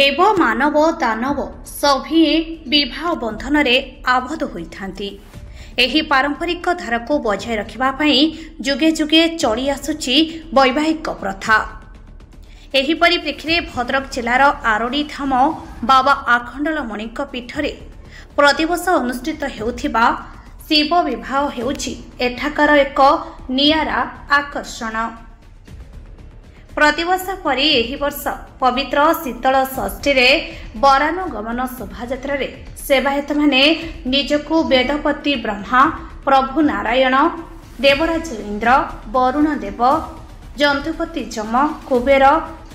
देव मानव दानव सभी विवाह बंधन रे आबद्ध होइथांती। एही पारंपरिक धारा को बजाय रखिबा पई जुगे जुगे चली आसुची वैवाहिक प्रथा। एही परिप्रेक्षी भद्रक जिलार आरोडी धाम बाबा आखंडलमणि पीठरे प्रतिवर्ष अनुष्ठित हेउथिबा शिव विवाह हेउची एठाकार एक नियारा आकर्षण। प्रतिवर्ष परी एही वर्ष पवित्र शीतल षष्ठी रे वरानुगमन शोभायात्रा रे सेवायत माने निजकु वेदपति ब्रह्मा, प्रभु नारायण, देवराज इंद्र, वरुण देव, जंतुपति जम, कुबेर,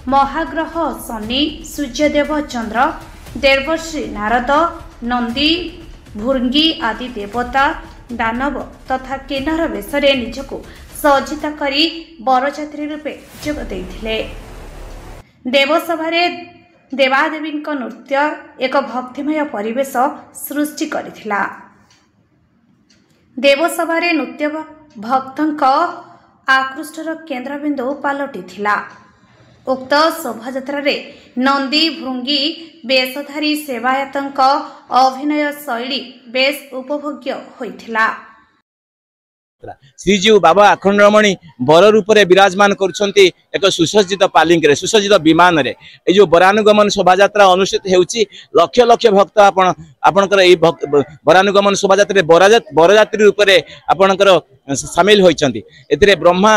महाग्रह शनि, सूर्यदेव चंद्र, देवर्षि नारद, नंदी, भृंगी आदि देवता, दानव तथा किन्नर वेशरे निजकु सज्जित करी बरजात्री रूपे जोग देइथिले। देवसभारे देवादेवी नृत्य एक भक्तिमय परिवेश सृष्टि करिथिला। देवसभारे नृत्य भक्तंक आकृष्टर केन्द्रबिंदु पलटिथिला। उक्त शोभायात्रा रे नंदी भृंगी वेशधारी सेवायतंक अभिनय शैली बेस उपभोग्य होइथिला। श्रीजीव बाबा आखंडलमणि बर रूप में विराजमान करुछंती एक सुसज्जित पालिंग रे सुसज्जित विमान रे ए जो वरानुगमन शोभायात्रा अनुष्ठित हेउची लक्ष लक्ष भक्त आपणकर ए वरानुगमन शोभायात्रा रे बरजात्री रूप में आपणकर सामिल होइछंती। एथिरे ब्रह्मा,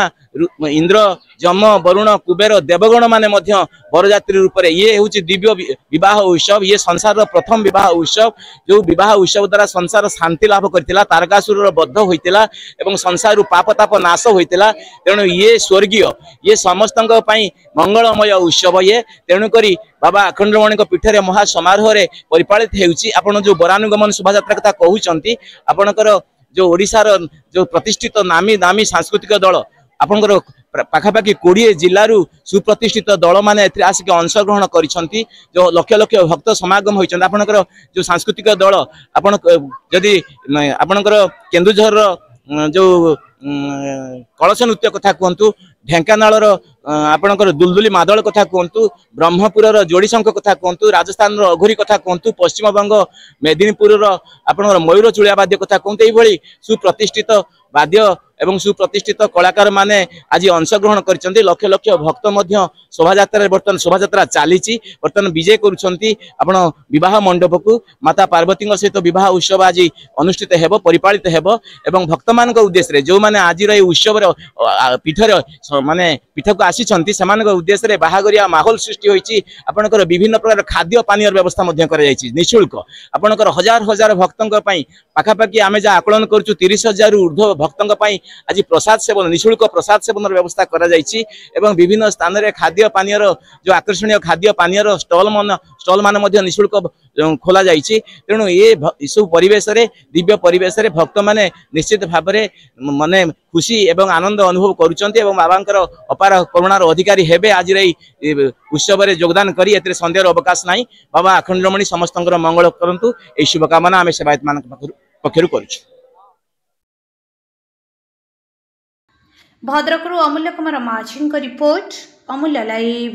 इंद्र, जम, वरुण, कुबेर, देवगण माने मध्य बरजात्री रूप में ये हेउची दिव्य विवाह उत्सव। ये संसार प्रथम विवाह उत्सव जो विवाह उत्सव द्वारा संसार शांति लाभ करथिला, तारकासुर बद्ध होइतिला एवं संसार पाप ताप नाश होइतिला। तेणु ये स्वर्गीय ये समस्त मंगलमय उत्सव ये तेणु करी बाबा आखंडलमणि पीठरे महा समारोह रे परिपालित हेउची। आपण जो वरानुगमन शोभायात्रा कथा कहउचंती आपणकर जो ओडिशार जो प्रतिष्ठित नामी नामी सांस्कृतिक दल आपणकर पाखापाखि 20 जिलू सुप्रतिष्ठित दल माने आसिक अंशग्रहण करिसंती। जो लक्ष लक्ष भक्त समागम होइचंती। आपणकर जो सांस्कृतिक दल आपण जदि आपणकर केन्दुझर जो कलश नृत्य कथा कहतु, ढेंकानाल आपणकर दुलदुली मादल कथा कहतु, ब्रह्मपुर जोड़ी शंख कथा कहतु, राजस्थान अघोरी कथा कहतु, पश्चिम बंग मेदिनीपुर आपणकर मयूर चूड़िया वाद्य कथा कहतु, यही सुप्रतिष्ठित वाद्य एवं सुप्रतिष्ठित कलाकार माने आज अंशग्रहण करछंती। लक्ष लक्ष भक्त मध्य शोभायात्रा बर्तमान शोभायात्रा चलीची बर्तमान विजय करुछंती आपण विवाह मंडप को माता पार्वती सहित विवाह उत्सव आज अनुष्ठित हेबो परिपालित हेबो एवं भक्त मानक उद्देश्य जो माने आज रे उत्सव पीठर माने पीठ को आसीछंती सेमानक उद्देश्य रे बाहागरिया माहौल सृष्टि होईची। आपणकर विभिन्न प्रकार खाद्य पानीय व्यवस्था मध्य करा जायछि निशुल्क। आपणकर हजार हजार भक्तंक पई पाखापाखि आमे जा आकलन करछु 30,000 ऊर्ध्व भक्तंक पई आज प्रसाद सेवन निशुल्क प्रसाद सेवन व्यवस्था करा जायछि एवं विभिन्न स्थान रे खाद्य पानीय जो आकर्षणीय खाद्य पानीय स्टॉल मान मध्य निशुल्क खोला जायछि। तेणु ये सब परिवेश रे दिव्य परिवेश रे भक्त माने निश्चित भाव में माने खुशी एवं आनंद अनुभव करुचंती एवं बाबांकर अपार करुणार अधिकारी हेबे आज रे उत्सव रे योगदान करी एते संदेह अवकाश नाही। बाबा आखंडलमणि समस्तंकर मंगल करंतु ए शुभकामना आमे सेवायत मान पक्षरु करूछु। भद्रकरू अमूल्य कुमार माझी रिपोर्ट, अमूल्य लाइव।